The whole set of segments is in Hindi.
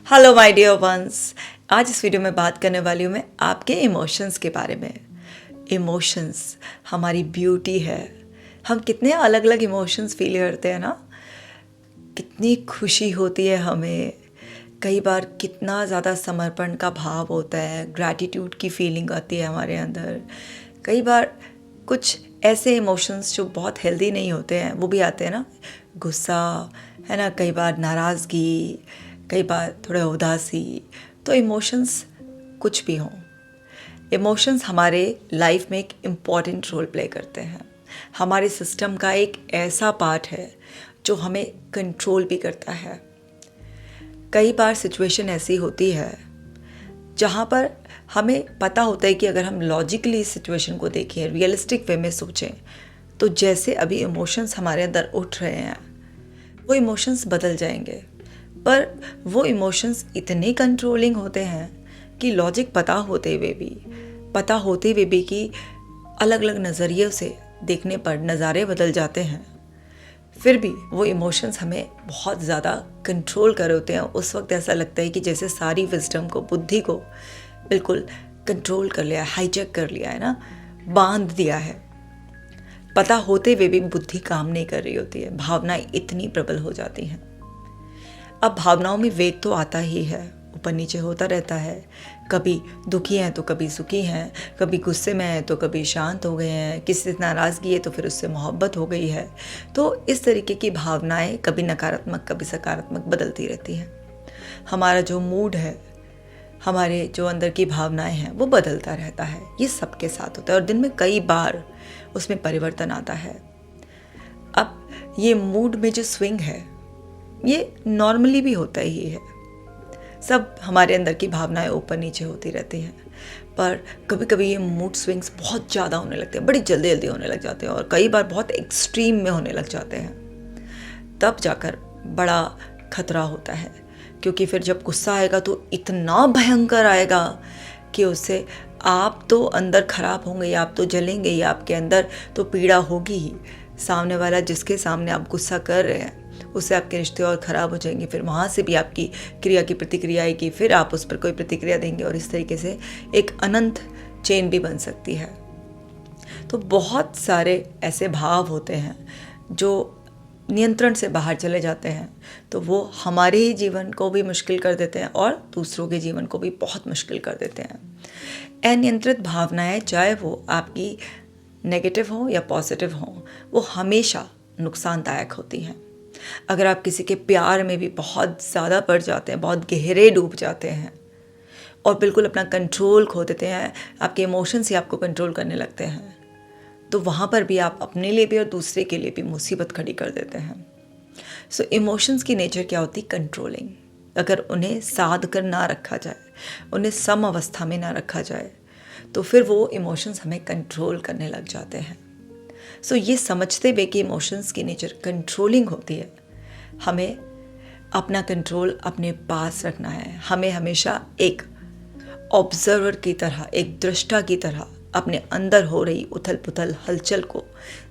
Hello my dear ones. आज इस वीडियो में बात करने वाली हूँ मैं आपके इमोशंस के बारे में। इमोशंस हमारी ब्यूटी है। हम कितने अलग अलग इमोशंस फील करते हैं ना। कितनी खुशी होती है हमें, कई बार कितना ज़्यादा समर्पण का भाव होता है, ग्रैटिट्यूड की फीलिंग आती है हमारे अंदर। कई बार कुछ ऐसे इमोशंस जो बहुत हेल्दी नहीं होते हैं वो भी आते हैं ना, गुस्सा है ना, कई बार नाराज़गी, कई बार थोड़ा उदासी। तो इमोशंस कुछ भी हों, इमोशंस हमारे लाइफ में एक इम्पॉर्टेंट रोल प्ले करते हैं। हमारे सिस्टम का एक ऐसा पार्ट है जो हमें कंट्रोल भी करता है। कई बार सिचुएशन ऐसी होती है जहाँ पर हमें पता होता है कि अगर हम लॉजिकली इस सिचुएशन को देखें, रियलिस्टिक वे में सोचें, तो जैसे अभी इमोशंस हमारे अंदर उठ रहे हैं वो इमोशंस बदल जाएंगे। पर वो इमोशंस इतने कंट्रोलिंग होते हैं कि लॉजिक पता होते हुए भी कि अलग अलग नज़रिए से देखने पर नज़ारे बदल जाते हैं, फिर भी वो इमोशंस हमें बहुत ज़्यादा कंट्रोल कर रहे होते हैं। उस वक्त ऐसा लगता है कि जैसे सारी विजडम को, बुद्धि को बिल्कुल कंट्रोल कर लिया, हाईजैक कर लिया है ना, बांध दिया है। पता होते हुए भी बुद्धि काम नहीं कर रही होती है, भावनाएं इतनी प्रबल हो जाती हैं। अब भावनाओं में वेग तो आता ही है, ऊपर नीचे होता रहता है। कभी दुखी हैं तो कभी सुखी हैं, कभी गुस्से में हैं तो कभी शांत हो गए हैं, किसी से नाराज़गी है तो फिर उससे मोहब्बत हो गई है। तो इस तरीके की भावनाएं कभी नकारात्मक कभी सकारात्मक बदलती रहती हैं। हमारा जो मूड है, हमारे जो अंदर की भावनाएं हैं वो बदलता रहता है। ये सबके साथ होता है और दिन में कई बार उसमें परिवर्तन आता है। अब ये मूड में जो स्विंग है ये नॉर्मली भी होता ही है। सब हमारे अंदर की भावनाएं ऊपर नीचे होती रहती हैं, पर कभी कभी ये मूड स्विंग्स बहुत ज़्यादा होने लगते हैं, बड़ी जल्दी जल्दी होने लग जाते हैं और कई बार बहुत एक्सट्रीम में होने लग जाते हैं। तब जाकर बड़ा खतरा होता है, क्योंकि फिर जब गुस्सा आएगा तो इतना भयंकर आएगा कि उससे आप तो अंदर खराब होंगे, या आप तो जलेंगे, या आपके अंदर तो पीड़ा होगी ही। सामने वाला जिसके सामने आप गुस्सा कर रहे हैं उससे आपके रिश्ते और ख़राब हो जाएंगे। फिर वहाँ से भी आपकी क्रिया की प्रतिक्रिया आएगी, फिर आप उस पर कोई प्रतिक्रिया देंगे और इस तरीके से एक अनंत चेन भी बन सकती है। तो बहुत सारे ऐसे भाव होते हैं जो नियंत्रण से बाहर चले जाते हैं, तो वो हमारे ही जीवन को भी मुश्किल कर देते हैं और दूसरों के जीवन को भी बहुत मुश्किल कर देते हैं। अनियंत्रित भावनाएं, चाहे वो आपकी नेगेटिव हो या पॉजिटिव हो, वो हमेशा नुकसानदायक होती हैं। अगर आप किसी के प्यार में भी बहुत ज़्यादा पड़ जाते हैं, बहुत गहरे डूब जाते हैं और बिल्कुल अपना कंट्रोल खो देते हैं, आपके इमोशंस ही आपको कंट्रोल करने लगते हैं, तो वहाँ पर भी आप अपने लिए भी और दूसरे के लिए भी मुसीबत खड़ी कर देते हैं। सो इमोशंस की नेचर क्या होती? कंट्रोलिंग। अगर उन्हें साध कर ना रखा जाए, उन्हें सम अवस्था में ना रखा जाए, तो फिर वो इमोशंस हमें कंट्रोल करने लग जाते हैं। सो ये समझते हुए कि इमोशंस की नेचर कंट्रोलिंग होती है, हमें अपना कंट्रोल अपने पास रखना है। हमें हमेशा एक ऑब्जर्वर की तरह, एक दृष्टा की तरह अपने अंदर हो रही उथल पुथल हलचल को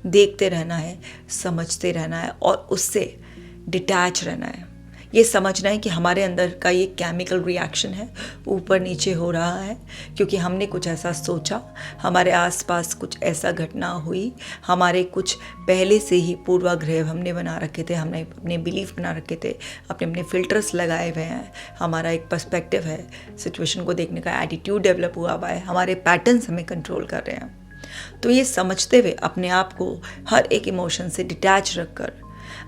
देखते रहना है, समझते रहना है और उससे डिटैच रहना है। ये समझना है कि हमारे अंदर का ये केमिकल रिएक्शन है, ऊपर नीचे हो रहा है क्योंकि हमने कुछ ऐसा सोचा, हमारे आसपास कुछ ऐसा घटना हुई, हमारे कुछ पहले से ही पूर्वाग्रह हमने बना रखे थे, हमने अपने बिलीफ बना रखे थे, अपने अपने फिल्टर्स लगाए हुए हैं, हमारा एक पर्सपेक्टिव है, सिचुएशन को देखने का एटीट्यूड डेवलप हुआ है, हमारे पैटर्न्स हमें कंट्रोल कर रहे हैं। तो ये समझते हुए अपने आप को हर एक इमोशन से डिटैच रखकर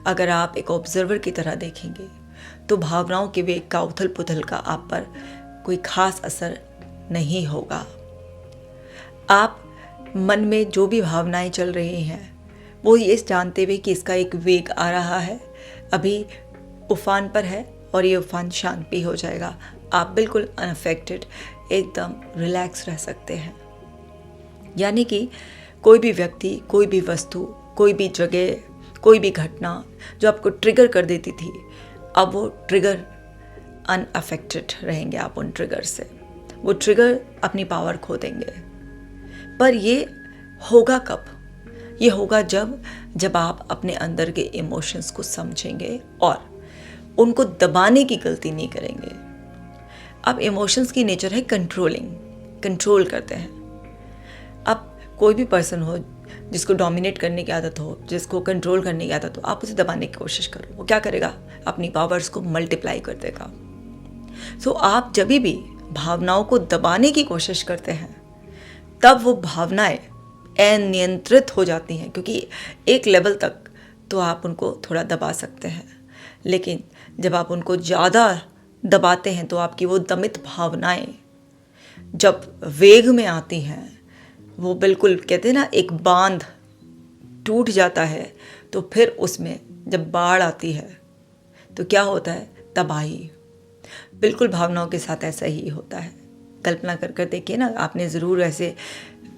अगर आप एक ऑब्जर्वर की तरह देखेंगे तो भावनाओं के वेग का, उथल पुथल का आप पर कोई खास असर नहीं होगा। आप मन में जो भी भावनाएं चल रही हैं वो ये जानते हुए कि इसका एक वेग आ रहा है, अभी उफान पर है और ये उफान शांत भी हो जाएगा, आप बिल्कुल अनअफेक्टेड, एकदम रिलैक्स रह सकते हैं। यानी कि कोई भी व्यक्ति, कोई भी वस्तु, कोई भी जगह, कोई भी घटना जो आपको ट्रिगर कर देती थी, अब वो ट्रिगर अनअफेक्टेड रहेंगे आप उन ट्रिगर से। वो ट्रिगर अपनी पावर खो देंगे। पर ये होगा कब? ये होगा जब आप अपने अंदर के इमोशंस को समझेंगे और उनको दबाने की गलती नहीं करेंगे। अब इमोशंस की नेचर है कंट्रोलिंग, कंट्रोल करते हैं। अब कोई भी पर्सन हो जिसको डोमिनेट करने की आदत हो, जिसको कंट्रोल करने की आदत हो, आप उसे दबाने की कोशिश करो, वो क्या करेगा? अपनी पावर्स को मल्टीप्लाई कर देगा। सो आप जब भी भावनाओं को दबाने की कोशिश करते हैं तब वो भावनाएं अनियंत्रित हो जाती हैं, क्योंकि एक लेवल तक तो आप उनको थोड़ा दबा सकते हैं, लेकिन जब आप उनको ज़्यादा दबाते हैं तो आपकी वो दमित भावनाएं जब वेग में आती हैं, वो बिल्कुल कहते हैं ना, एक बांध टूट जाता है, तो फिर उसमें जब बाढ़ आती है तो क्या होता है? तबाही। बिल्कुल भावनाओं के साथ ऐसा ही होता है। कल्पना कर कर देखिए ना, आपने ज़रूर ऐसे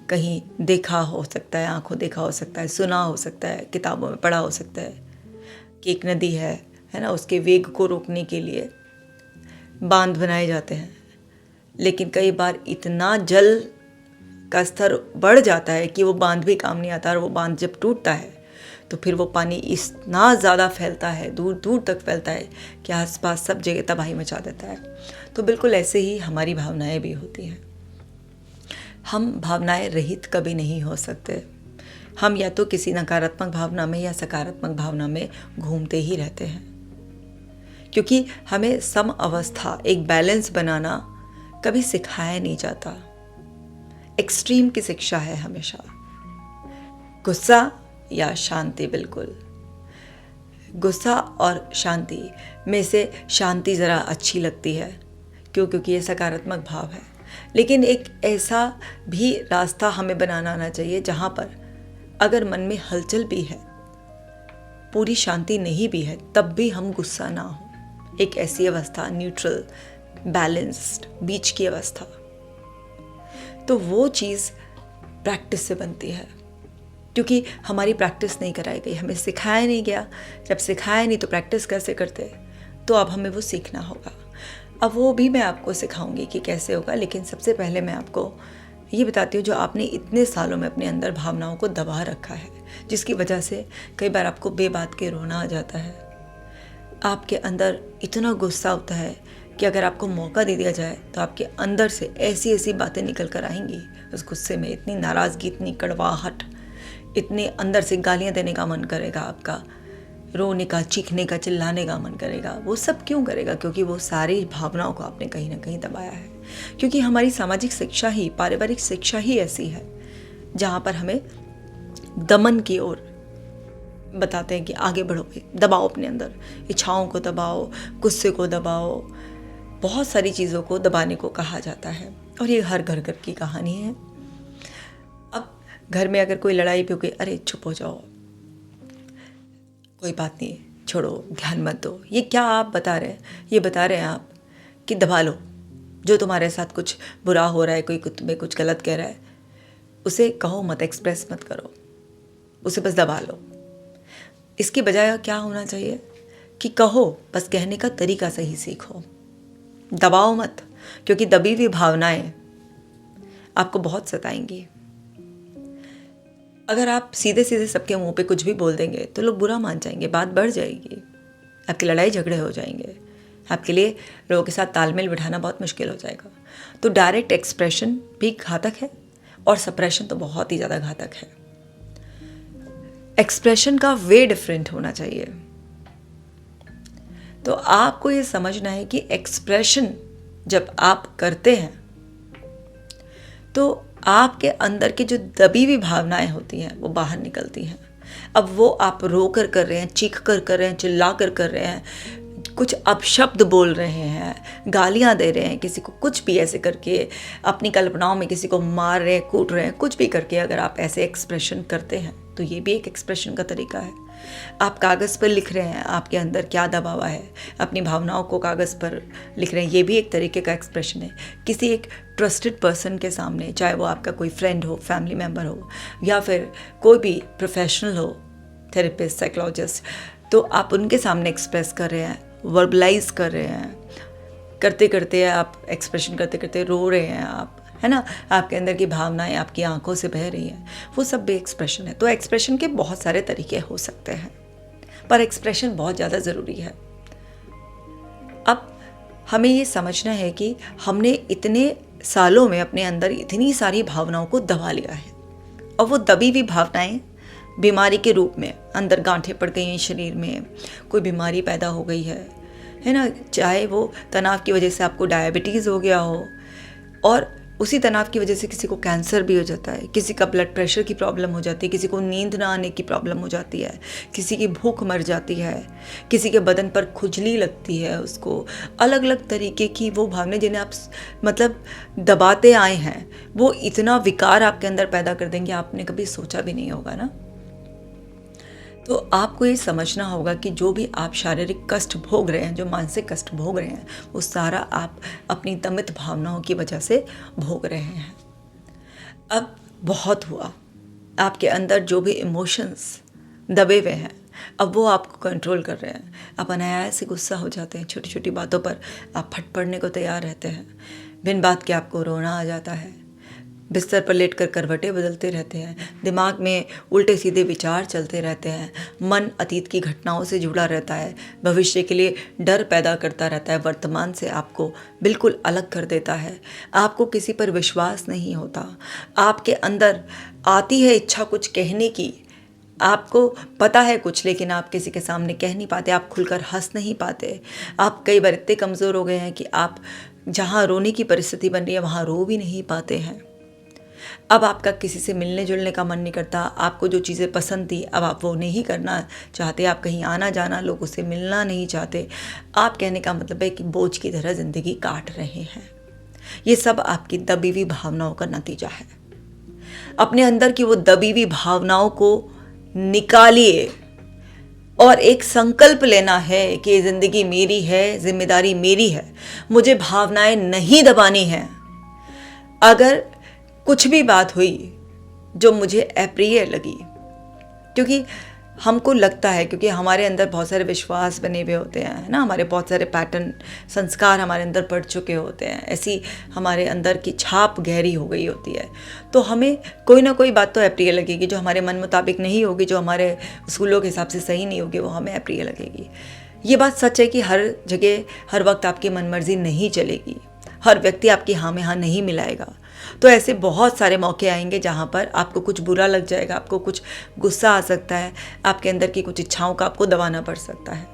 कहीं देखा हो सकता है, आंखों देखा हो सकता है, सुना हो सकता है, किताबों में पढ़ा हो सकता है कि एक नदी है ना, उसके वेग को रोकने के लिए बांध बनाए जाते हैं, लेकिन कई बार इतना जल का स्तर बढ़ जाता है कि वो बांध भी काम नहीं आता, और वो बांध जब टूटता है तो फिर वो पानी इतना ज़्यादा फैलता है, दूर दूर तक फैलता है कि आसपास सब जगह तबाही मचा देता है। तो बिल्कुल ऐसे ही हमारी भावनाएं भी होती हैं। हम भावनाएं रहित कभी नहीं हो सकते। हम या तो किसी नकारात्मक भावना में या सकारात्मक भावना में घूमते ही रहते हैं, क्योंकि हमें सम अवस्था, एक बैलेंस बनाना कभी सिखाया नहीं जाता। एक्सट्रीम की शिक्षा है हमेशा, गुस्सा या शांति। बिल्कुल गुस्सा और शांति में से शांति ज़रा अच्छी लगती है, क्योंकि ये सकारात्मक भाव है। लेकिन एक ऐसा भी रास्ता हमें बनाना आना चाहिए जहाँ पर अगर मन में हलचल भी है, पूरी शांति नहीं भी है, तब भी हम गुस्सा ना हो। एक ऐसी अवस्था, न्यूट्रल, बैलेंस्ड, बीच की अवस्था। तो वो चीज़ प्रैक्टिस से बनती है, क्योंकि हमारी प्रैक्टिस नहीं कराई गई, हमें सिखाया नहीं गया। जब सिखाया नहीं तो प्रैक्टिस कैसे करते? तो अब हमें वो सीखना होगा। अब वो भी मैं आपको सिखाऊंगी कि कैसे होगा, लेकिन सबसे पहले मैं आपको ये बताती हूँ, जो आपने इतने सालों में अपने अंदर भावनाओं को दबा रखा है, जिसकी वजह से कई बार आपको बेबात के रोना आ जाता है। आपके अंदर इतना गुस्सा होता है कि अगर आपको मौका दे दिया जाए तो आपके अंदर से ऐसी ऐसी बातें निकल कर आएंगी उस गुस्से में, इतनी नाराज़गी, इतनी कड़वाहट, इतने अंदर से गालियाँ देने का मन करेगा, आपका रोने का, चीखने का, चिल्लाने का मन करेगा। वो सब क्यों करेगा? क्योंकि वो सारी भावनाओं को आपने कहीं ना कहीं दबाया है। क्योंकि हमारी सामाजिक शिक्षा ही, पारिवारिक शिक्षा ही ऐसी है जहाँ पर हमें दमन की ओर बताते हैं कि आगे बढ़ो, दबाओ अपने अंदर, इच्छाओं को दबाओ, गुस्से को दबाओ, बहुत सारी चीज़ों को दबाने को कहा जाता है। और ये हर घर घर की कहानी है। अब घर में अगर कोई लड़ाई भी हो गई, अरे चुप हो जाओ, कोई बात नहीं, छोड़ो, ध्यान मत दो। ये क्या आप बता रहे हैं? ये बता रहे हैं आप कि दबा लो। जो तुम्हारे साथ कुछ बुरा हो रहा है, कोई तुम्हें कुछ गलत कह रहा है, उसे कहो मत, एक्सप्रेस मत करो, उसे बस दबा लो। इसकी बजाय क्या होना चाहिए कि कहो, बस कहने का तरीका सही सीखो, दबाओ मत, क्योंकि दबी हुई भावनाएं आपको बहुत सताएंगी। अगर आप सीधे सीधे सबके मुंह पे कुछ भी बोल देंगे तो लोग बुरा मान जाएंगे, बात बढ़ जाएगी, आपकी लड़ाई झगड़े हो जाएंगे, आपके लिए लोगों के साथ तालमेल बिठाना बहुत मुश्किल हो जाएगा। तो डायरेक्ट एक्सप्रेशन भी घातक है और सप्रेशन तो बहुत ही ज़्यादा घातक है। एक्सप्रेशन का वे डिफरेंट होना चाहिए। तो आपको ये समझना है कि एक्सप्रेशन जब आप करते हैं तो आपके अंदर की जो दबी हुई भावनाएं होती हैं वो बाहर निकलती हैं। अब वो आप रो कर रहे हैं, चीख कर रहे हैं, चिल्ला कर रहे हैं, कुछ अपशब्द बोल रहे हैं, गालियां दे रहे हैं, किसी को कुछ भी ऐसे करके अपनी कल्पनाओं में किसी को मार रहे हैं, कूट रहे हैं, कुछ भी करके अगर आप ऐसे एक्सप्रेशन करते हैं तो ये भी एक एक्सप्रेशन का तरीका है। आप कागज़ पर लिख रहे हैं आपके अंदर क्या दबा हुआ है, अपनी भावनाओं को कागज़ पर लिख रहे हैं, ये भी एक तरीके का एक्सप्रेशन है। किसी एक ट्रस्टेड पर्सन के सामने, चाहे वो आपका कोई फ्रेंड हो, फैमिली मेम्बर हो, या फिर कोई भी प्रोफेशनल हो, थेरेपिस्ट, साइकोलॉजिस्ट, तो आप उनके सामने एक्सप्रेस कर रहे हैं, वर्बलाइज कर रहे हैं, करते करते आप एक्सप्रेशन करते करते रो रहे हैं आप, है ना, आपके अंदर की भावनाएं आपकी आंखों से बह रही हैं, वो सब भी एक्सप्रेशन है। तो एक्सप्रेशन के बहुत सारे तरीके हो सकते हैं, पर एक्सप्रेशन बहुत ज़्यादा ज़रूरी है। अब हमें ये समझना है कि हमने इतने सालों में अपने अंदर इतनी सारी भावनाओं को दबा लिया है, और वो दबी हुई भावनाएं बीमारी के रूप में अंदर गांठें पड़ गई हैं शरीर में, कोई बीमारी पैदा हो गई है ना। चाहे वो तनाव की वजह से आपको डायबिटीज़ हो गया हो, और उसी तनाव की वजह से किसी को कैंसर भी हो जाता है, किसी का ब्लड प्रेशर की प्रॉब्लम हो जाती है, किसी को नींद ना आने की प्रॉब्लम हो जाती है, किसी की भूख मर जाती है, किसी के बदन पर खुजली लगती है, उसको अलग अलग तरीके की वो भावनाएं जिन्हें आप मतलब दबाते आए हैं, वो इतना विकार आपके अंदर पैदा कर देंगे आपने कभी सोचा भी नहीं होगा ना। तो आपको ये समझना होगा कि जो भी आप शारीरिक कष्ट भोग रहे हैं, जो मानसिक कष्ट भोग रहे हैं, वो सारा आप अपनी दमित भावनाओं की वजह से भोग रहे हैं। अब बहुत हुआ, आपके अंदर जो भी इमोशंस दबे हुए हैं अब वो आपको कंट्रोल कर रहे हैं। आप अनायास से गुस्सा हो जाते हैं, छोटी छोटी बातों पर आप फट पड़ने को तैयार रहते हैं, बिन बात के आपको रोना आ जाता है, बिस्तर पर लेटकर करवटें बदलते रहते हैं, दिमाग में उल्टे सीधे विचार चलते रहते हैं, मन अतीत की घटनाओं से जुड़ा रहता है, भविष्य के लिए डर पैदा करता रहता है, वर्तमान से आपको बिल्कुल अलग कर देता है, आपको किसी पर विश्वास नहीं होता, आपके अंदर आती है इच्छा कुछ कहने की, आपको पता है कुछ लेकिन आप किसी के सामने कह नहीं पाते, आप खुलकर हंस नहीं पाते, आप कई बार इतने कमज़ोर हो गए हैं कि आप जहाँ रोने की परिस्थिति बन रही है वहाँ रो भी नहीं पाते हैं। अब आपका किसी से मिलने जुलने का मन नहीं करता, आपको जो चीज़ें पसंद थी अब आप वो नहीं करना चाहते, आप कहीं आना जाना लोगों से मिलना नहीं चाहते। आप कहने का मतलब है कि बोझ की तरह ज़िंदगी काट रहे हैं। ये सब आपकी दबी हुई भावनाओं का नतीजा है। अपने अंदर की वो दबी हुई भावनाओं को निकालिए और एक संकल्प लेना है कि ज़िंदगी मेरी है, जिम्मेदारी मेरी है, मुझे भावनाएं नहीं दबानी हैं। अगर कुछ भी बात हुई जो मुझे अप्रिय लगी, क्योंकि हमको लगता है, क्योंकि हमारे अंदर बहुत सारे विश्वास बने हुए होते हैं, है ना, हमारे बहुत सारे पैटर्न संस्कार हमारे अंदर पड़ चुके होते हैं, ऐसी हमारे अंदर की छाप गहरी हो गई होती है, तो हमें कोई ना कोई बात तो अप्रिय लगेगी, जो हमारे मन मुताबिक नहीं होगी, जो हमारे उसूलों के हिसाब से सही नहीं होगी, वो हमें अप्रिय लगेगी। ये बात सच है कि हर जगह हर वक्त आपकी मनमर्जी नहीं चलेगी, हर व्यक्ति आपकी हाँ में हाँ नहीं मिलाएगा। तो ऐसे बहुत सारे मौके आएंगे जहाँ पर आपको कुछ बुरा लग जाएगा, आपको कुछ गुस्सा आ सकता है, आपके अंदर की कुछ इच्छाओं का आपको दबाना पड़ सकता है।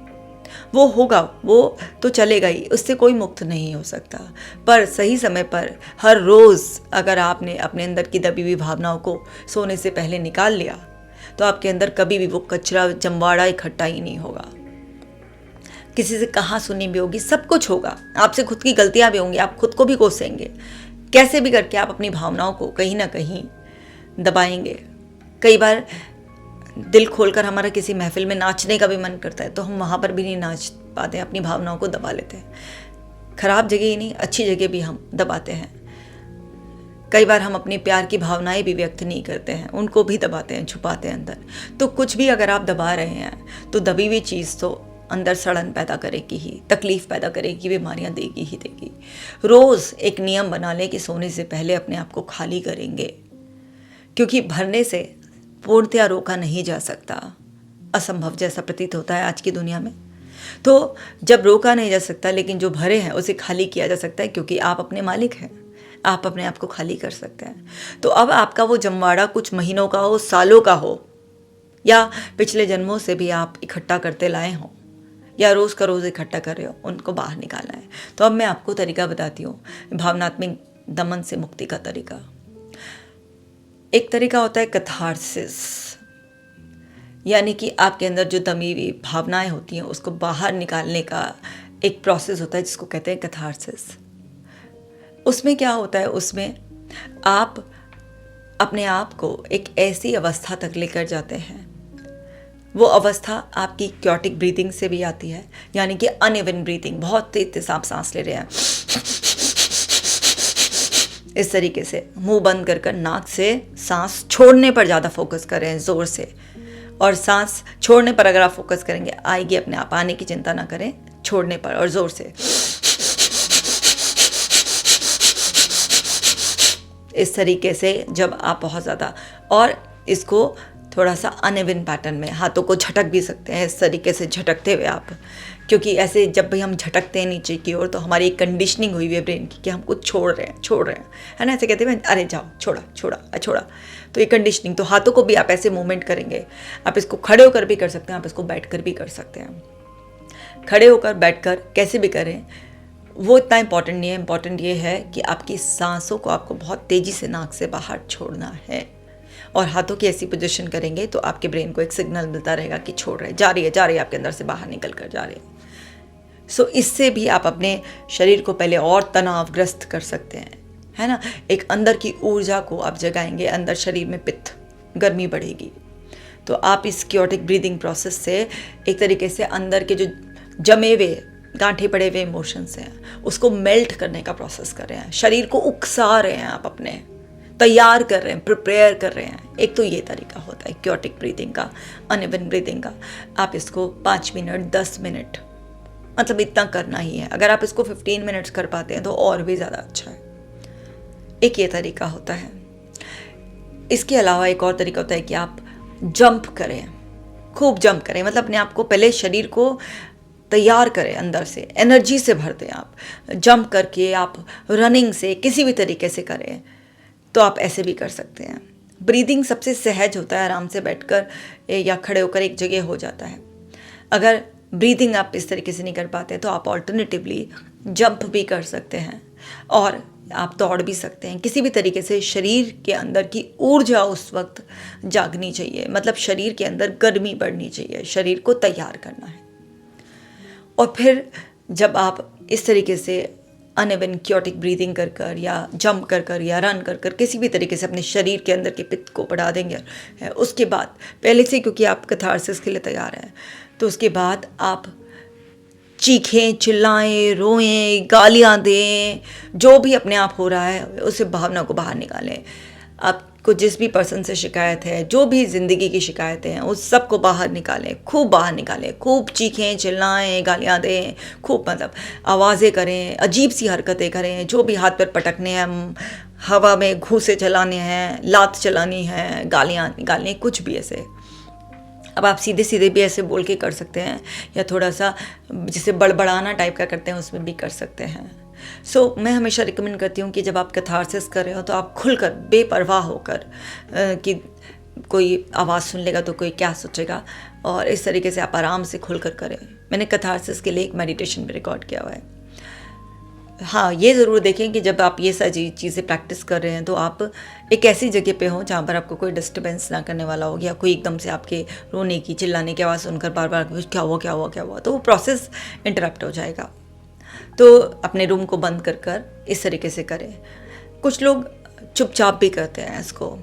वो होगा, वो तो चलेगा ही, उससे कोई मुक्त नहीं हो सकता। पर सही समय पर हर रोज़ अगर आपने अपने अंदर की दबी हुई भावनाओं को सोने से पहले निकाल लिया तो आपके अंदर कभी भी वो कचरा जमवाड़ा इकट्ठा ही नहीं होगा। किसी से कहाँ सुनी भी होगी, सब कुछ होगा, आपसे खुद की गलतियाँ भी होंगी, आप खुद को भी कोसेंगे, कैसे भी करके आप अपनी भावनाओं को कहीं ना कहीं दबाएंगे। कई बार दिल खोलकर हमारा किसी महफिल में नाचने का भी मन करता है तो हम वहाँ पर भी नहीं नाच पाते, अपनी भावनाओं को दबा लेते हैं। खराब जगह ही नहीं, अच्छी जगह भी हम दबाते हैं। कई बार हम अपनी प्यार की भावनाएं भी व्यक्त नहीं करते हैं, उनको भी दबाते हैं, छुपाते हैं अंदर। तो कुछ भी अगर आप दबा रहे हैं तो दबी हुई चीज़ तो अंदर सड़न पैदा करेगी ही, तकलीफ़ पैदा करेगी, बीमारियां देगी ही देगी। रोज़ एक नियम बना लें कि सोने से पहले अपने आप को खाली करेंगे, क्योंकि भरने से पूर्णतया रोका नहीं जा सकता, असंभव जैसा प्रतीत होता है आज की दुनिया में। तो जब रोका नहीं जा सकता, लेकिन जो भरे हैं उसे खाली किया जा सकता है, क्योंकि आप अपने मालिक हैं, आप अपने आप को खाली कर सकते हैं। तो अब आपका वो जमवाड़ा कुछ महीनों का हो, सालों का हो, या पिछले जन्मों से भी आप इकट्ठा करते लाए हों, या रोज़ का रोज़ इकट्ठा कर रहे हो, उनको बाहर निकालना है। तो अब मैं आपको तरीका बताती हूँ भावनात्मक दमन से मुक्ति का तरीका। एक तरीका होता है कैथार्सिस, यानी कि आपके अंदर जो दमी हुई भावनाएं होती हैं उसको बाहर निकालने का एक प्रोसेस होता है जिसको कहते हैं कैथार्सिस। उसमें क्या होता है, उसमें आप अपने आप को एक ऐसी अवस्था तक लेकर जाते हैं, वो अवस्था आपकी क्योटिक ब्रीथिंग से भी आती है, यानी कि अनइवन ब्रीथिंग, बहुत तेज आप सांस ले रहे हैं, इस तरीके से मुंह बंद कर नाक से सांस छोड़ने पर ज़्यादा फोकस कर रहे हैं ज़ोर से, और सांस छोड़ने पर अगर आप फोकस करेंगे आएगी अपने आप, आने की चिंता ना करें, छोड़ने पर और ज़ोर से इस तरीके से जब आप बहुत ज़्यादा, और इसको थोड़ा सा अनइवन पैटर्न में हाथों को झटक भी सकते हैं, इस तरीके से झटकते हुए आप क्योंकि ऐसे जब भी हम झटकते हैं नीचे की ओर तो हमारी एक कंडीशनिंग हुई हुई है ब्रेन की कि हम कुछ छोड़ रहे हैं, है ना, ऐसे कहते हैं अरे जाओ छोड़ा छोड़ा छोड़ा। तो ये कंडीशनिंग, तो हाथों को भी आप ऐसे मूवमेंट करेंगे। आप इसको खड़े होकर भी कर सकते हैं, आप इसको बैठ कर भी कर सकते हैं। खड़े होकर बैठ कर कैसे भी करें वो इतना इंपॉर्टेंट नहीं है। इंपॉर्टेंट ये है कि आपकी सांसों को आपको बहुत तेज़ी से नाक से बाहर छोड़ना है, और हाथों की ऐसी पोजीशन करेंगे तो आपके ब्रेन को एक सिग्नल मिलता रहेगा कि छोड़ रहे, जा रही है आपके अंदर से बाहर निकल कर जा रही है। सो इससे भी आप अपने शरीर को पहले और तनावग्रस्त कर सकते हैं, है ना। एक अंदर की ऊर्जा को आप जगाएंगे, अंदर शरीर में पित्त गर्मी बढ़ेगी। तो आप इस क्योटिक ब्रीदिंग प्रोसेस से एक तरीके से अंदर के जो जमे हुए गांठे पड़े हुए इमोशंस हैं उसको मेल्ट करने का प्रोसेस कर रहे हैं। शरीर को उकसा रहे हैं, आप अपने तैयार कर रहे हैं, प्रिपेयर कर रहे हैं। एक तो ये तरीका होता है क्योटिक ब्रीदिंग का, अनइवन ब्रीदिंग का। आप इसको 5 मिनट 10 मिनट मतलब इतना करना ही है। अगर आप इसको 15 मिनट्स कर पाते हैं तो और भी ज़्यादा अच्छा है। एक ये तरीका होता है। इसके अलावा एक और तरीका होता है कि आप जंप करें, खूब जंप करें, मतलब अपने आप को पहले शरीर को तैयार करें, अंदर से एनर्जी से भर दें। आप जंप करके, आप रनिंग से, किसी भी तरीके से करें तो आप ऐसे भी कर सकते हैं। ब्रीदिंग सबसे सहज होता है, आराम से बैठकर या खड़े होकर एक जगह हो जाता है। अगर ब्रीदिंग आप इस तरीके से नहीं कर पाते तो आप ऑल्टरनेटिवली जंप भी कर सकते हैं और आप दौड़ भी सकते हैं। किसी भी तरीके से शरीर के अंदर की ऊर्जा उस वक्त जागनी चाहिए, मतलब शरीर के अंदर गर्मी बढ़नी चाहिए, शरीर को तैयार करना है। और फिर जब आप इस तरीके से अनइवन क्योटिक ब्रीदिंग कर कर या जंप कर कर या रन कर कर किसी भी तरीके से अपने शरीर के अंदर के पित्त को बढ़ा देंगे, उसके बाद पहले से, क्योंकि आप कैथारसिस के लिए तैयार हैं, तो उसके बाद आप चीखें, चिल्लाएं, रोएं, गालियां दें, जो भी अपने आप हो रहा है उस भावना को बाहर निकालें। आपको जिस भी पर्सन से शिकायत है, जो भी ज़िंदगी की शिकायतें हैं, उस सब को बाहर निकालें, खूब बाहर निकालें, खूब चीखें, चिल्लाएं, गालियां दें, खूब मतलब आवाज़ें करें, अजीब सी हरकतें करें, जो भी हाथ पैर पटकने हैं, हवा में घूंसे चलाने हैं, लात चलानी है, गालियाँ निकालनी, कुछ भी ऐसे। अब आप सीधे सीधे भी ऐसे बोल के कर सकते हैं या थोड़ा सा जिसे बड़बड़ाना टाइप का करते हैं उसमें भी कर सकते हैं। सो मैं हमेशा रिकमेंड करती हूँ कि जब आप कैथारसिस कर रहे हो तो आप खुलकर, बेपरवाह होकर कि कोई आवाज़ सुन लेगा तो कोई क्या सोचेगा, और इस तरीके से आप आराम से खुलकर करें। मैंने कैथारसिस के लिए एक मेडिटेशन भी रिकॉर्ड किया हुआ है। हाँ, ये ज़रूर देखें कि जब आप ये सारी चीज़ें प्रैक्टिस कर रहे हैं तो आप एक ऐसी जगह पे हों जहाँ पर आपको कोई डिस्टर्बेंस ना करने वाला हो, या कोई एकदम से आपके रोने की, चिल्लाने की आवाज़ सुनकर बार बार क्या हुआ क्या हुआ क्या हुआ, तो वो प्रोसेस इंटरप्ट हो जाएगा। तो अपने रूम को बंद कर कर इस तरीके से करें। कुछ लोग चुपचाप भी करते हैं इसको,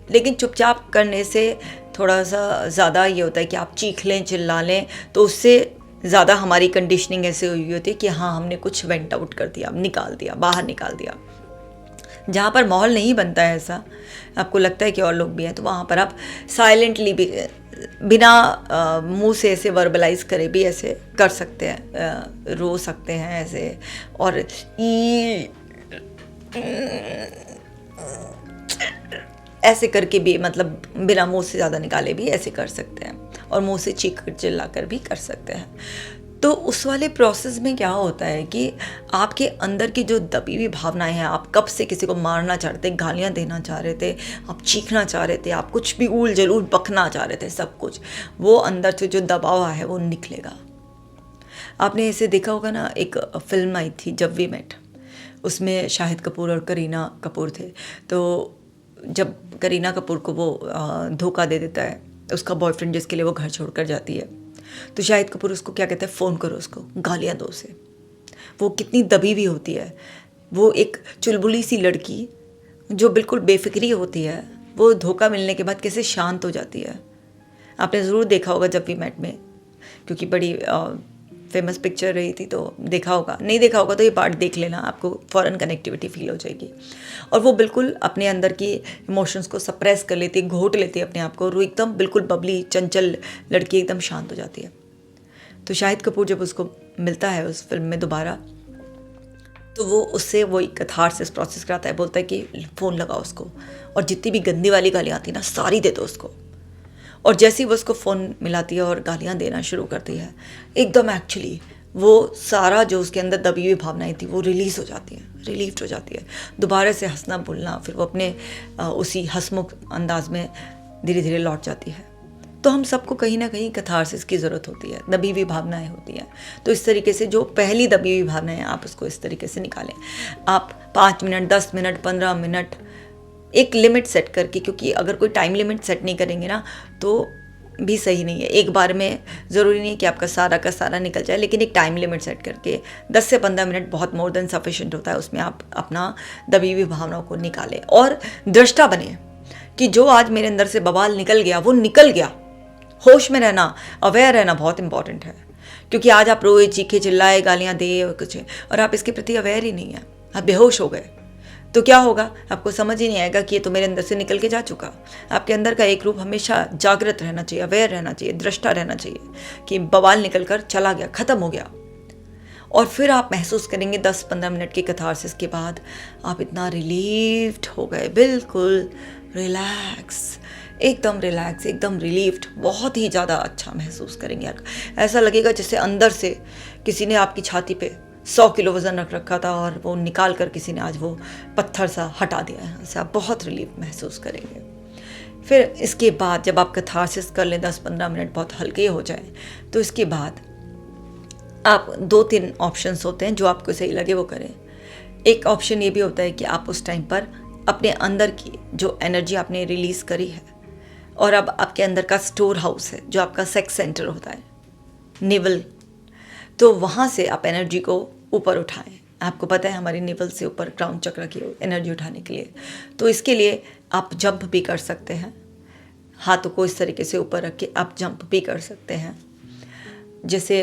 लेकिन चुपचाप करने से थोड़ा सा ज़्यादा ये होता है कि आप चीख लें, चिल्ला लें, तो उससे ज़्यादा हमारी कंडीशनिंग ऐसे हुई होती है कि हाँ, हमने कुछ वेंट आउट कर दिया, निकाल दिया, बाहर निकाल दिया। जहाँ पर माहौल नहीं बनता है ऐसा, आपको लगता है कि और लोग भी हैं, तो वहाँ पर आप साइलेंटली भी, बिना मुंह से ऐसे वर्बलाइज करे भी ऐसे कर सकते हैं, रो सकते हैं ऐसे, और ऐसे करके भी, मतलब बिना मुंह से ज़्यादा निकाले भी ऐसे कर सकते हैं, और मुंह से चीख चिल्ला कर भी कर सकते हैं। तो उस वाले प्रोसेस में क्या होता है कि आपके अंदर की जो दबी हुई भावनाएं हैं, आप कब से किसी को मारना चाह रहे थे, गालियां देना चाह रहे थे, आप चीखना चाह रहे थे, आप कुछ भी ऊल जलूल बकना चाह रहे थे, सब कुछ वो अंदर से जो दबाव है वो निकलेगा। आपने इसे देखा होगा ना, एक फिल्म आई थी जब वी मेट, उसमें शाहिद कपूर और करीना कपूर थे। तो जब करीना कपूर को वो धोखा दे देता है उसका बॉयफ्रेंड, जिसके लिए वो घर छोड़कर जाती है, तो शाहिद कपूर उसको क्या कहते हैं, फ़ोन करो उसको, गालियाँ दो उसे। वो कितनी दबी हुई होती है, वो एक चुलबुली सी लड़की जो बिल्कुल बेफिक्री होती है, वो धोखा मिलने के बाद कैसे शांत हो जाती है। आपने ज़रूर देखा होगा जब वी मेट में, क्योंकि बड़ी फेमस पिक्चर रही थी, तो देखा होगा। नहीं देखा होगा तो ये पार्ट देख लेना, आपको फ़ौरन कनेक्टिविटी फील हो जाएगी। और वो बिल्कुल अपने अंदर की इमोशंस को सप्रेस कर लेती है, घोट लेती है अपने आप को, और वो एकदम बिल्कुल बबली चंचल लड़की एकदम शांत हो जाती है। तो शाहिद कपूर जब उसको मिलता है उस फिल्म में दोबारा, तो वो उससे वो एक कैथारसिस प्रोसेस कराता है, बोलता है कि फ़ोन लगाओ उसको, और जितनी भी गंदी वाली गालियाँ आती ना सारी दे दो उसको। और जैसे ही वो उसको फ़ोन मिलाती है और गालियाँ देना शुरू करती है, एकदम एक्चुअली वो सारा जो उसके अंदर दबी हुई भावनाएं थी वो रिलीज़ हो जाती हैं, रिलीव्ड हो जाती है। दोबारा से हंसना बोलना, फिर वो अपने उसी हंसमुख अंदाज में धीरे धीरे लौट जाती है। तो हम सबको कहीं ना कहीं कैथारसिस की ज़रूरत होती है, दबी हुई भावनाएं होती हैं। तो इस तरीके से जो पहली दबी हुई भावनाएं हैं, आप उसको इस तरीके से निकालें। आप 5 मिनट, 10 मिनट, 15 मिनट एक लिमिट सेट करके, क्योंकि अगर कोई टाइम लिमिट सेट नहीं करेंगे ना तो भी सही नहीं है। एक बार में ज़रूरी नहीं है कि आपका सारा का सारा निकल जाए, लेकिन एक टाइम लिमिट सेट करके 10 से 15 मिनट बहुत मोर देन सफिशिएंट होता है। उसमें आप अपना दबी हुई भावनाओं को निकालें और दृष्टा बने कि जो आज मेरे अंदर से बवाल निकल गया वो निकल गया। होश में रहना, अवेयर रहना बहुत इंपॉर्टेंट है, क्योंकि आज आप रोए, चीखे, चिल्लाए, गालियाँ दे और कुछ, और आप इसके प्रति अवेयर ही नहीं है, आप बेहोश हो गए, तो क्या होगा? आपको समझ ही नहीं आएगा कि ये तो मेरे अंदर से निकल के जा चुका। आपके अंदर का एक रूप हमेशा जागृत रहना चाहिए, अवेयर रहना चाहिए, दृष्टा रहना चाहिए कि बवाल निकल कर चला गया, ख़त्म हो गया। और फिर आप महसूस करेंगे 10-15 मिनट की कैथारसिस के बाद आप इतना रिलीव्ड हो गए, बिल्कुल रिलैक्स, एकदम रिलैक्स, एकदम रिलीव्ड, बहुत ही ज़्यादा अच्छा महसूस करेंगे। ऐसा लगेगा जैसे अंदर से किसी ने आपकी छाती पे 100 किलो वज़न रख रखा था और वो निकाल कर किसी ने आज वो पत्थर सा हटा दिया है। ऐसे आप बहुत रिलीफ महसूस करेंगे। फिर इसके बाद जब आप कैथारसिस कर लें, 10-15 मिनट बहुत हल्के हो जाए, तो इसके बाद आप 2-3 ऑप्शंस होते हैं, जो आपको सही लगे वो करें। एक ऑप्शन ये भी होता है कि आप उस टाइम पर अपने अंदर की जो एनर्जी आपने रिलीज़ करी है और अब आपके अंदर का स्टोर हाउस है, जो आपका सेक्स सेंटर होता है, निवल, तो वहाँ से आप एनर्जी को ऊपर उठाएं। आपको पता है हमारी निवल से ऊपर क्राउन चक्र की एनर्जी उठाने के लिए, तो इसके लिए आप जंप भी कर सकते हैं। हाथों को इस तरीके से ऊपर रख के आप जंप भी कर सकते हैं। जैसे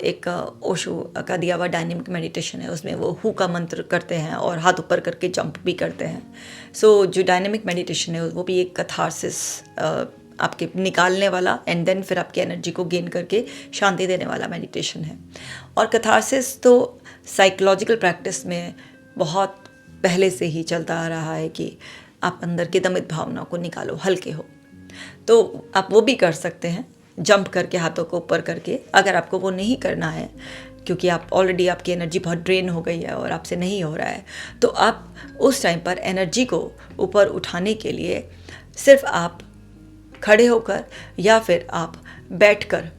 एक ओशो का दिया हुआ डायनेमिक मेडिटेशन है, उसमें वो हु का मंत्र करते हैं और हाथ ऊपर करके जंप भी करते हैं। सो जो डायनेमिक मेडिटेशन है वो भी एक कैथारसिस आपके निकालने वाला एंड देन फिर आपकी एनर्जी को गेन करके शांति देने वाला मेडिटेशन है। और कैथारसिस तो साइकोलॉजिकल प्रैक्टिस में बहुत पहले से ही चलता आ रहा है कि आप अंदर की दमित भावनाओं को निकालो, हल्के हो। तो आप वो भी कर सकते हैं, जंप करके, हाथों को ऊपर करके। अगर आपको वो नहीं करना है क्योंकि आप ऑलरेडी आपकी एनर्जी बहुत ड्रेन हो गई है और आपसे नहीं हो रहा है, तो आप उस टाइम पर एनर्जी को ऊपर उठाने के लिए सिर्फ आप खड़े होकर या फिर आप बैठकर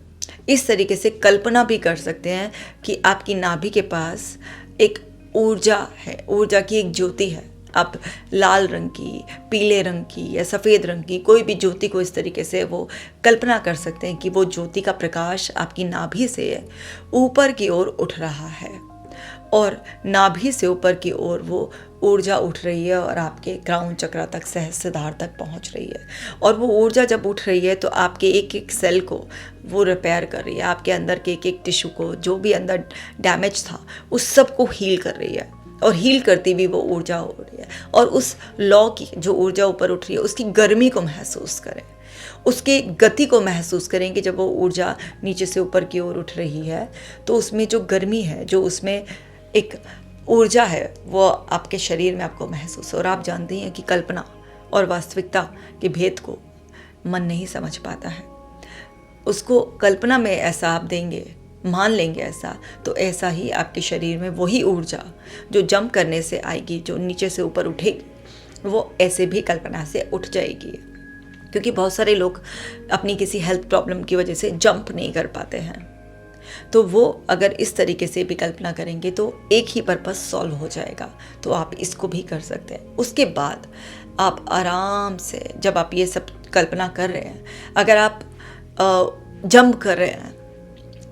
इस तरीके से कल्पना भी कर सकते हैं कि आपकी नाभि के पास एक ऊर्जा है, ऊर्जा की एक ज्योति है। आप लाल रंग की, पीले रंग की या सफ़ेद रंग की कोई भी ज्योति को इस तरीके से वो कल्पना कर सकते हैं कि वो ज्योति का प्रकाश आपकी नाभि से ऊपर की ओर उठ रहा है और नाभि से ऊपर की ओर वो ऊर्जा उठ रही है और आपके क्राउन चक्र तक, सहस्त्रधार तक पहुंच रही है। और वो ऊर्जा जब उठ रही है तो आपके एक एक सेल को वो रिपेयर कर रही है, आपके अंदर के एक एक टिश्यू को, जो भी अंदर डैमेज था उस सब को हील कर रही है। और हील करती भी वो ऊर्जा हो रही है। और उस लॉ की जो ऊर्जा ऊपर उठ रही है उसकी गर्मी को महसूस करें, उसकी गति को महसूस करें कि जब वो ऊर्जा नीचे से ऊपर की ओर उठ रही है तो उसमें जो गर्मी है, जो उसमें एक ऊर्जा है, वो आपके शरीर में आपको महसूस हो। और आप जानते हैं कि कल्पना और वास्तविकता के भेद को मन नहीं समझ पाता है। उसको कल्पना में ऐसा आप देंगे, मान लेंगे ऐसा, तो ऐसा ही आपके शरीर में वही ऊर्जा जो जंप करने से आएगी, जो नीचे से ऊपर उठेगी, वो ऐसे भी कल्पना से उठ जाएगी। क्योंकि बहुत सारे लोग अपनी किसी हेल्थ प्रॉब्लम की वजह से जंप नहीं कर पाते हैं, तो वो अगर इस तरीके से भी कल्पना करेंगे तो एक ही पर्पस सॉल्व हो जाएगा। तो आप इसको भी कर सकते हैं। उसके बाद आप आराम से, जब आप ये सब कल्पना कर रहे हैं, अगर आप जंप कर रहे हैं,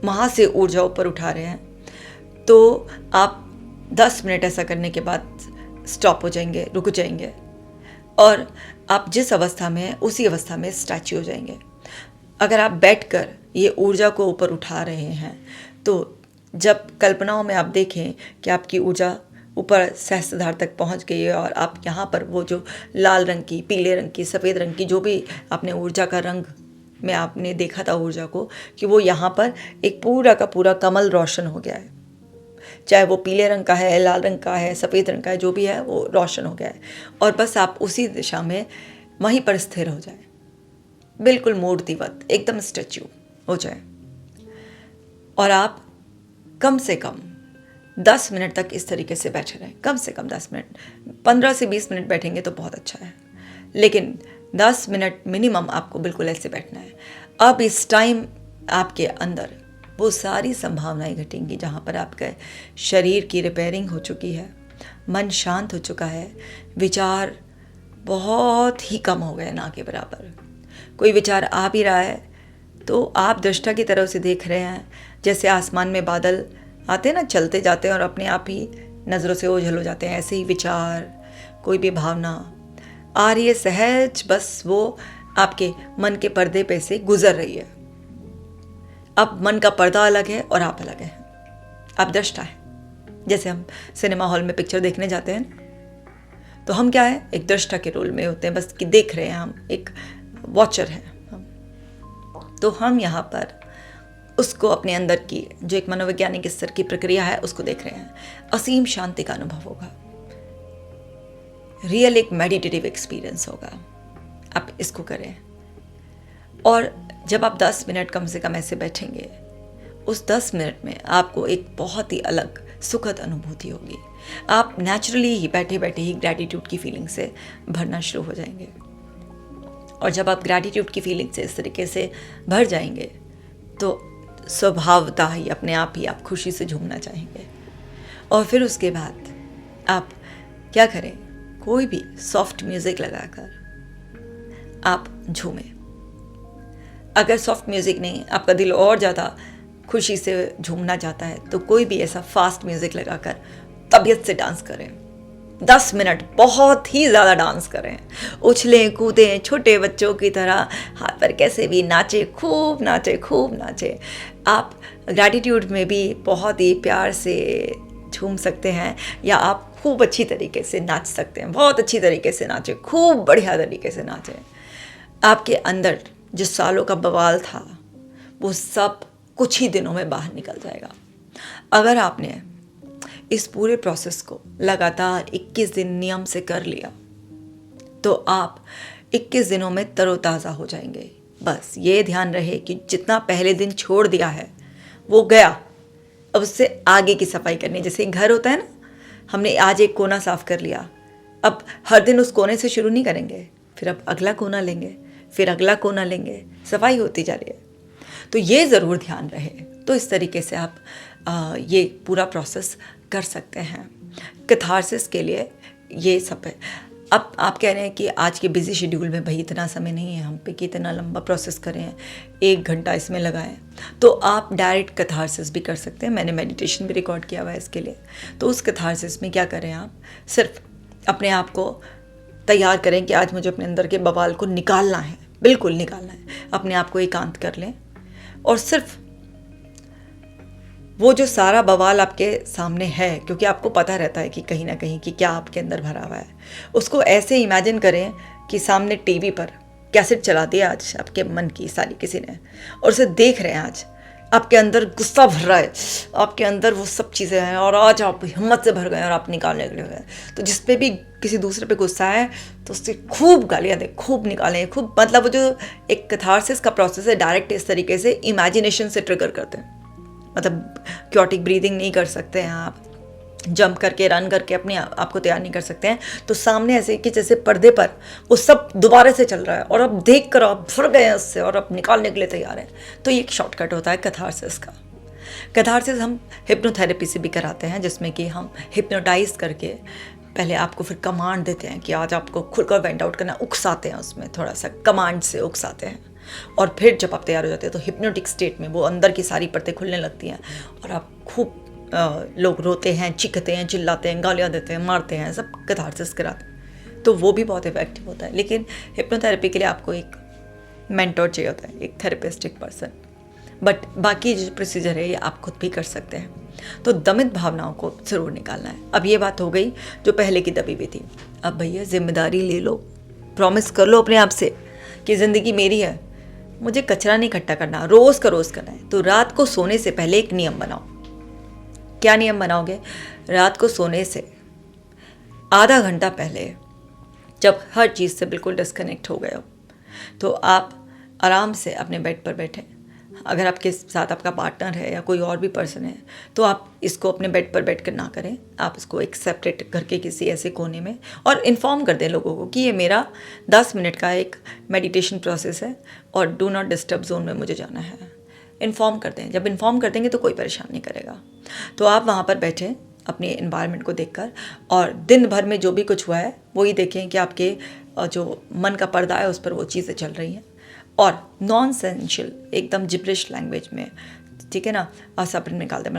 वहाँ से ऊर्जा ऊपर उठा रहे हैं, तो आप 10 मिनट ऐसा करने के बाद स्टॉप हो जाएंगे, रुक जाएंगे और आप जिस अवस्था में हैं उसी अवस्था में स्टैच्यू हो जाएंगे। अगर आप बैठकर ये ऊर्जा को ऊपर उठा रहे हैं, तो जब कल्पनाओं में आप देखें कि आपकी ऊर्जा ऊपर सहस्त्रधार तक पहुंच गई है और आप यहाँ पर वो जो लाल रंग की, पीले रंग की, सफ़ेद रंग की, जो भी आपने ऊर्जा का रंग में आपने देखा था ऊर्जा को, कि वो यहाँ पर एक पूरा का पूरा कमल रोशन हो गया है। चाहे वो पीले रंग का है, लाल रंग का है, सफ़ेद रंग का है, जो भी है वो रोशन हो गया है। और बस आप उसी दिशा में वहीं पर स्थिर हो जाए। बिल्कुल मूर्तिवत, एकदम स्टैच्यू हो जाए, और आप कम से कम 10 मिनट तक इस तरीके से बैठे रहें। कम से कम 10 मिनट, 15 से 20 मिनट बैठेंगे तो बहुत अच्छा है, लेकिन 10 मिनट मिनिमम आपको बिल्कुल ऐसे बैठना है। अब इस टाइम आपके अंदर वो सारी संभावनाएं घटेंगी जहाँ पर आपके शरीर की रिपेयरिंग हो चुकी है, मन शांत हो चुका है, विचार बहुत ही कम हो गए, ना के बराबर। कोई विचार आ भी रहा है तो आप दृष्टा की तरह उसे देख रहे हैं, जैसे आसमान में बादल आते हैं ना, चलते जाते हैं और अपने आप ही नज़रों से ओझल हो जाते हैं। ऐसे ही विचार, कोई भी भावना आ रही है सहज, बस वो आपके मन के पर्दे पे से गुजर रही है। अब मन का पर्दा अलग है और आप अलग हैं, आप दृष्टा है। जैसे हम सिनेमा हॉल में पिक्चर देखने जाते हैं तो हम क्या है, एक दृष्टा के रोल में होते हैं, बस कि देख रहे हैं, हम एक वॉचर हैं हम। तो हम यहाँ पर उसको अपने अंदर की जो एक मनोवैज्ञानिक स्तर की प्रक्रिया है उसको देख रहे हैं। असीम शांति का अनुभव होगा, रियल एक मेडिटेटिव एक्सपीरियंस होगा। आप इसको करें, और जब आप 10 मिनट कम से कम ऐसे बैठेंगे, उस 10 मिनट में आपको एक बहुत ही अलग सुखद अनुभूति होगी। आप नेचुरली ही बैठे बैठे ही ग्रैटिट्यूड की फीलिंग से भरना शुरू हो जाएंगे, और जब आप ग्रैटिट्यूड की फीलिंग से इस तरीके से भर जाएंगे तो स्वभावतः ही अपने आप ही आप खुशी से झूमना चाहेंगे। और फिर उसके बाद आप क्या करें, कोई भी सॉफ्ट म्यूज़िक लगाकर आप झूमें। अगर सॉफ्ट म्यूज़िक नहीं, आपका दिल और ज़्यादा खुशी से झूमना चाहता है, तो कोई भी ऐसा फास्ट म्यूज़िक लगाकर तबीयत से डांस करें। 10 मिनट बहुत ही ज़्यादा डांस करें, उछलें कूदें, छोटे बच्चों की तरह हाथ पर कैसे भी नाचे, खूब नाचे, खूब नाचे। आप ग्रैटिट्यूड में भी बहुत ही प्यार से झूम सकते हैं, या आप खूब अच्छी तरीके से नाच सकते हैं, बहुत अच्छी तरीके से नाचें, खूब बढ़िया तरीके से नाचें। आपके अंदर जो सालों का बवाल था वो सब कुछ ही दिनों में बाहर निकल जाएगा। अगर आपने इस पूरे प्रोसेस को लगातार 21 दिन नियम से कर लिया तो आप 21 दिनों में तरोताज़ा हो जाएंगे। बस ये ध्यान रहे कि जितना पहले दिन छोड़ दिया है वो गया, अब उससे आगे की सफाई करनी। जैसे घर होता है ना, हमने आज एक कोना साफ कर लिया, अब हर दिन उस कोने से शुरू नहीं करेंगे, फिर अब अगला कोना लेंगे, फिर अगला कोना लेंगे, सफाई होती जा रही है। तो ये ज़रूर ध्यान रहे। तो इस तरीके से आप ये पूरा प्रोसेस कर सकते हैं। कैथारसिस के लिए ये सब है। अब आप कह रहे हैं कि आज के बिजी शेड्यूल में भाई इतना समय नहीं है हम पे कि इतना लंबा प्रोसेस करें, 1 घंटा इसमें लगाएं, तो आप डायरेक्ट कैथारसिस भी कर सकते हैं। मैंने मेडिटेशन भी रिकॉर्ड किया हुआ है इसके लिए। तो उस कैथारसिस में क्या करें, आप सिर्फ अपने आप को तैयार करें कि आज मुझे अपने अंदर के बवाल को निकालना है, बिल्कुल निकालना है। अपने आप को एकांत कर लें और सिर्फ वो जो सारा बवाल आपके सामने है, क्योंकि आपको पता रहता है कि कहीं ना कहीं कि क्या आपके अंदर भरा हुआ है, उसको ऐसे इमेजिन करें कि सामने टीवी पर कैसेट चला दिया आज आपके मन की सारी किसी ने, और उसे देख रहे हैं। आज आपके अंदर गुस्सा भर रहा है, आपके अंदर वो सब चीज़ें हैं, और आज आप हिम्मत से भर गए और आप निकालने के लिए गए। तो जिस पे भी किसी दूसरे पे गुस्सा है तो उससे खूब गालियाँ दें, खूब निकालें, खूब। मतलब वो जो एक कैथारसिस का प्रोसेस है, डायरेक्ट इस तरीके से इमेजिनेशन से ट्रिगर करते हैं। मतलब क्योटिक ब्रीदिंग नहीं कर सकते हैं आप, जंप करके रन करके अपने आप को तैयार नहीं कर सकते हैं। तो सामने ऐसे कि जैसे पर्दे पर वो सब दोबारा से चल रहा है और अब देख कर आप भर गए हैं उससे और अब निकालने के लिए तैयार हैं। तो ये एक शॉर्टकट होता है कैथारसिस का। कैथारसिस हम हिप्नोथेरेपी से भी कराते हैं, जिसमें कि हम हिप्नोटाइज करके पहले आपको फिर कमांड देते हैं कि आज आपको खुलकर वेंट आउट करना, उकसाते हैं, उसमें थोड़ा सा कमांड से उकसाते हैं। और फिर जब आप तैयार हो जाते हैं तो हिप्नोटिक स्टेट में वो अंदर की सारी परतें खुलने लगती हैं और आप खूब लोग रोते हैं, चीखते हैं, चिल्लाते हैं, गालियाँ देते हैं, मारते हैं, सब कैथारसिस कराते हैं। तो वो भी बहुत इफेक्टिव होता है। लेकिन हिप्नोथेरेपी के लिए आपको एक मेंटोर चाहिए होता है, एक थेरेपिस्टिक पर्सन। बट बाकी जो प्रोसीजर है ये आप खुद भी कर सकते हैं। तो दमित भावनाओं को ज़रूर निकालना है। अब ये बात हो गई जो पहले की दबी हुई थी। अब भैया जिम्मेदारी ले लो, प्रॉमिस कर लो अपने आप से कि ज़िंदगी मेरी है, मुझे कचरा नहीं इकट्ठा करना, रोज़ का रोज़ करना है। तो रात को सोने से पहले एक नियम बनाओ। क्या नियम बनाओगे? रात को सोने से आधा घंटा पहले, जब हर चीज़ से बिल्कुल डिस्कनेक्ट हो गए हो, तो आप आराम से अपने बेड पर बैठें। अगर आपके साथ आपका पार्टनर है या कोई और भी पर्सन है तो आप इसको अपने बेड पर बैठ कर ना करें। आप इसको एक सेपरेट घर के किसी ऐसे कोने में, और इन्फॉर्म कर दें लोगों को कि ये मेरा 10 मिनट का एक मेडिटेशन प्रोसेस है और डू नॉट डिस्टर्ब जोन में मुझे जाना है। इन्फॉर्म कर दें। जब इन्फॉर्म कर देंगे तो कोई परेशान नहीं करेगा। तो आप वहाँ पर बैठें अपने इन्वायरमेंट को देखकर, और दिन भर में जो भी कुछ हुआ है वही देखें कि आपके जो मन का पर्दा है उस पर वो चीज़ें चल रही हैं, और नॉन सेंशियल एकदम जिब्रिश लैंग्वेज में, ठीक है ना, सब निकाल दे,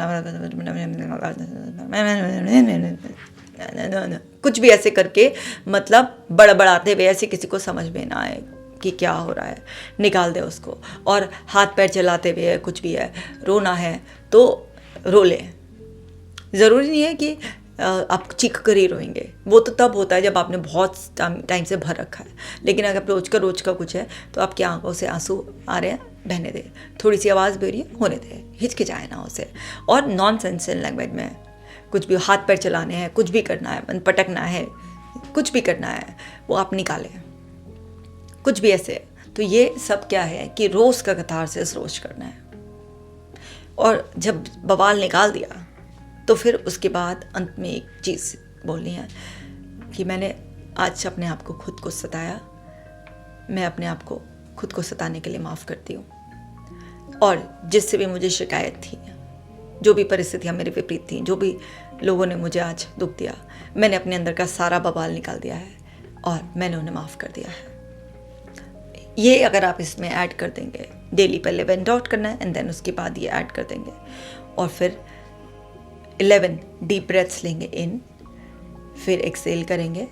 कुछ भी ऐसे करके, मतलब बड़बड़ाते हुए, ऐसे किसी को समझ में ना आए कि क्या हो रहा है, निकाल दे उसको। और हाथ पैर चलाते हुए कुछ भी है, रोना है तो रो लें। ज़रूरी नहीं है कि आप चीख कर ही रोएंगे, वो तो तब होता है जब आपने बहुत टाइम से भर रखा है। लेकिन अगर रोज का कुछ है तो आपकी आंखों से आंसू आ रहे हैं, बहने दे, थोड़ी सी आवाज़ भी हो रही है, होने दे, हिचकिचाए ना उसे। और नॉन सेंशियल लैंग्वेज में कुछ भी, हाथ पैर चलाने हैं, कुछ भी करना है, मन पटकना है, कुछ भी करना है, वो आप निकालें, कुछ भी ऐसे। तो ये सब क्या है कि रोज़ का कथारसिस रोज करना है। और जब बवाल निकाल दिया तो फिर उसके बाद अंत में एक चीज़ बोलनी है कि मैंने आज अपने आप को खुद को सताया, मैं अपने आप को खुद को सताने के लिए माफ़ करती हूँ। और जिससे भी मुझे शिकायत थी, जो भी परिस्थितियाँ मेरे विपरीत थी, जो भी लोगों ने मुझे आज दुख दिया, मैंने अपने अंदर का सारा बवाल निकाल दिया है और मैंने उन्हें माफ़ कर दिया है। ये अगर आप इसमें ऐड कर देंगे, डेली पहले वेंट आउट करना है एंड देन उसके बाद ये ऐड कर देंगे, और फिर 11 डीप ब्रेथ्स लेंगे इन, फिर एक्सेल करेंगे,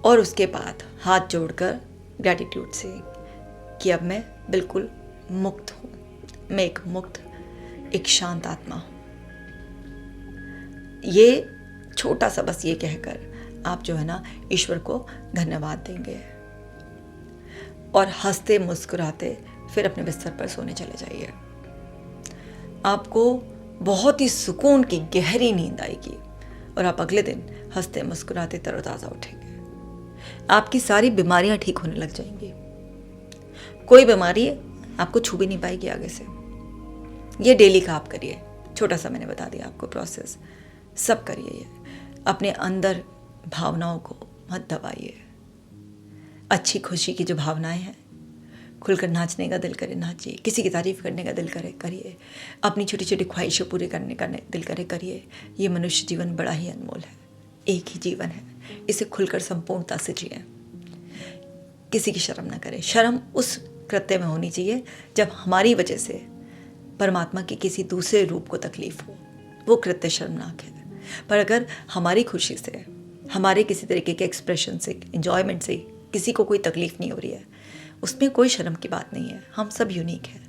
और उसके बाद हाथ जोड़कर ग्रैटिट्यूड से कि अब मैं बिल्कुल मुक्त हूँ, मैं एक मुक्त, एक शांत आत्मा हूँ। ये छोटा सा बस ये कहकर आप जो है ना ईश्वर को धन्यवाद देंगे, और हंसते मुस्कुराते फिर अपने बिस्तर पर सोने चले जाइए। आपको बहुत ही सुकून की गहरी नींद आएगी और आप अगले दिन हंसते मुस्कुराते तरोताज़ा उठेंगे। आपकी सारी बीमारियां ठीक होने लग जाएंगी। कोई बीमारी आपको छू भी नहीं पाएगी आगे से। ये डेली का आप करिए, छोटा सा मैंने बता दिया आपको प्रोसेस, सब करिए ये। अपने अंदर भावनाओं को मत दबाइए। अच्छी खुशी की जो भावनाएं हैं, खुलकर नाचने का दिल करे नाचिए, किसी की तारीफ़ करने का दिल करे करिए, अपनी छोटी छोटी ख्वाहिशें पूरी करने का दिल करे करिए। ये मनुष्य जीवन बड़ा ही अनमोल है, एक ही जीवन है, इसे खुलकर संपूर्णता से जिए। किसी की शर्म ना करें। शर्म उस कृत्य में होनी चाहिए जब हमारी वजह से परमात्मा के किसी दूसरे रूप को तकलीफ हो, वो कृत्य शर्मनाक है। पर अगर हमारी खुशी से, हमारे किसी तरीके के एक्सप्रेशन से, एंजॉयमेंट से किसी को कोई तकलीफ नहीं हो रही है, उसमें कोई शर्म की बात नहीं है। हम सब यूनिक हैं,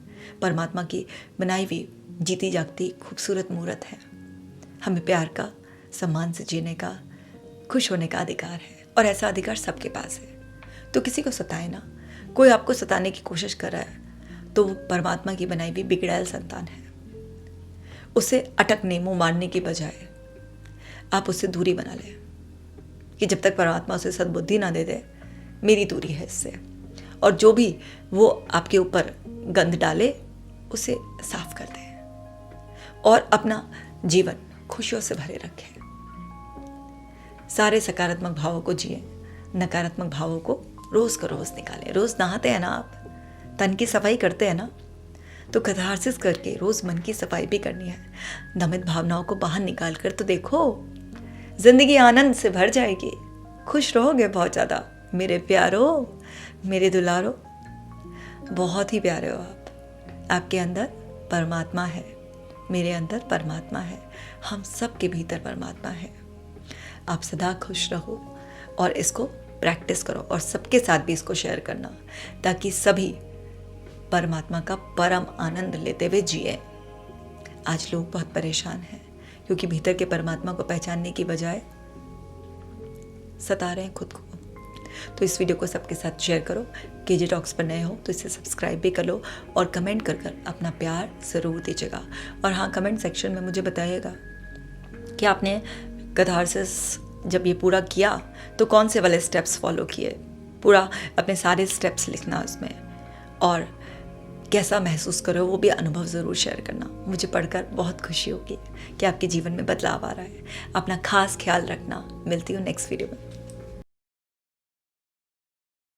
परमात्मा की बनाई हुई जीती जागती खूबसूरत मूर्त है। हमें प्यार का, सम्मान से जीने का, खुश होने का अधिकार है, और ऐसा अधिकार सबके पास है। तो किसी को सताए ना। कोई आपको सताने की कोशिश कर रहा है तो वो परमात्मा की बनाई हुई बिगड़ैल संतान है। उसे अटकने, मुँह मारने की बजाय आप उससे दूरी बना लें कि जब तक परमात्मा उसे सद्बुद्धि ना दे दे, मेरी दूरी है इससे। और जो भी वो आपके ऊपर गंद डाले उसे साफ कर दें और अपना जीवन खुशियों से भरे रखें। सारे सकारात्मक भावों को जिए, नकारात्मक भावों को रोज का रोज निकालें। रोज नहाते हैं ना आप, तन की सफाई करते हैं ना, तो कैथारसिस करके रोज मन की सफाई भी करनी है। दमित भावनाओं को बाहर निकाल कर तो देखो, जिंदगी आनंद से भर जाएगी, खुश रहोगे बहुत ज़्यादा। मेरे प्यारो, मेरे दुलारो, बहुत ही प्यारे हो आप। आपके अंदर परमात्मा है, मेरे अंदर परमात्मा है, हम सब के भीतर परमात्मा है। आप सदा खुश रहो और इसको प्रैक्टिस करो, और सबके साथ भी इसको शेयर करना, ताकि सभी परमात्मा का परम आनंद लेते हुए जिए। आज लोग बहुत परेशान हैं क्योंकि भीतर के परमात्मा को पहचानने की बजाय सता रहे हैं खुद को। तो इस वीडियो को सबके साथ शेयर करो। केजे टॉक्स पर नए हो तो इसे सब्सक्राइब भी कर लो, और कमेंट कर कर अपना प्यार ज़रूर दीजिएगा। और हाँ, कमेंट सेक्शन में मुझे बताइएगा कि आपने कैथारसिस जब ये पूरा किया तो कौन से वाले स्टेप्स फॉलो किए। पूरा अपने सारे स्टेप्स लिखना उसमें, और कैसा महसूस कर रहे हो वो भी अनुभव ज़रूर शेयर करना। मुझे पढ़कर बहुत खुशी होगी कि आपके जीवन में बदलाव आ रहा है। अपना खास ख्याल रखना। मिलती हूँ नेक्स्ट वीडियो में।